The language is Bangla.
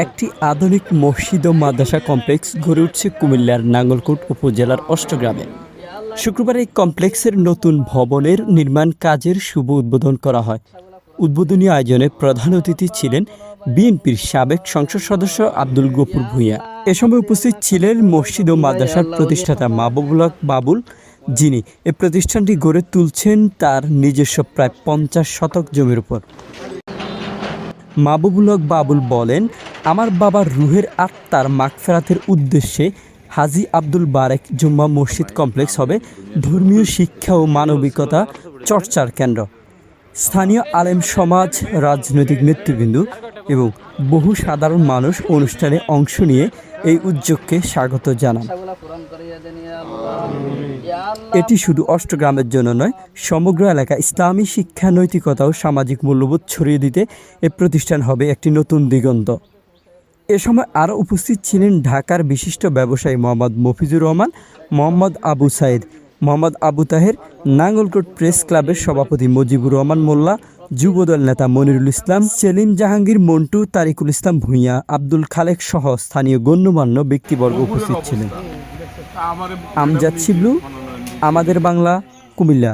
একটি আধুনিক মসজিদ ও মাদ্রাসা কমপ্লেক্স গড়ে উঠছে কুমিল্লার নাঙ্গলকোট উপজেলার অষ্টগ্রামে। শুক্রবার এই কমপ্লেক্সের নতুন ভবনের নির্মাণ কাজের শুভ উদ্বোধন করা হয়। উদ্বোধনী আয়োজনে প্রধান অতিথি ছিলেন বিএনপির সাবেক সংসদ সদস্য আব্দুল গফুর ভূঁইয়া। এ সময় উপস্থিত ছিলেন মসজিদ ও মাদ্রাসার প্রতিষ্ঠাতা মাহবুবুল হক বাবুল, যিনি এ প্রতিষ্ঠানটি গড়ে তুলছেন তার নিজস্ব প্রায় 50 শতক জমির উপর। মাহবুবুল হক বাবুল বলেন, আমার বাবার রুহের আত্মার মাগফেরাতের উদ্দেশ্যে হাজী আব্দুল বারেক জুম্মা মসজিদ কমপ্লেক্স হবে ধর্মীয় শিক্ষা ও মানবিকতা চর্চার কেন্দ্র। স্থানীয় আলেম সমাজ, রাজনৈতিক নেতৃবৃন্দ এবং বহু সাধারণ মানুষ অনুষ্ঠানে অংশ নিয়ে এই উদ্যোগকে স্বাগত জানান। এটি শুধু অষ্টগ্রামের জন্য নয়, সমগ্র এলাকা ইসলামী শিক্ষা, নৈতিকতা ও সামাজিক মূল্যবোধ ছড়িয়ে দিতে এ প্রতিষ্ঠান হবে একটি নতুন দিগন্ত। এ সময় আরও উপস্থিত ছিলেন ঢাকার বিশিষ্ট ব্যবসায়ী মোহাম্মদ মফিজুর রহমান, মোহাম্মদ আবু সাইদ, মোহাম্মদ আবু তাহের, নাঙ্গলকোট প্রেস ক্লাবের সভাপতি মুজিবুর রহমান মোল্লা, যুবদল নেতা মনিরুল ইসলাম, সেলিম জাহাঙ্গীর মন্টু, তারিকুল ইসলাম ভূঁইয়া, আব্দুল খালেক সহ স্থানীয় গণ্যমান্য ব্যক্তিবর্গ উপস্থিত ছিলেন। আমজাদ শিবলু, আমাদের বাংলা, কুমিল্লা।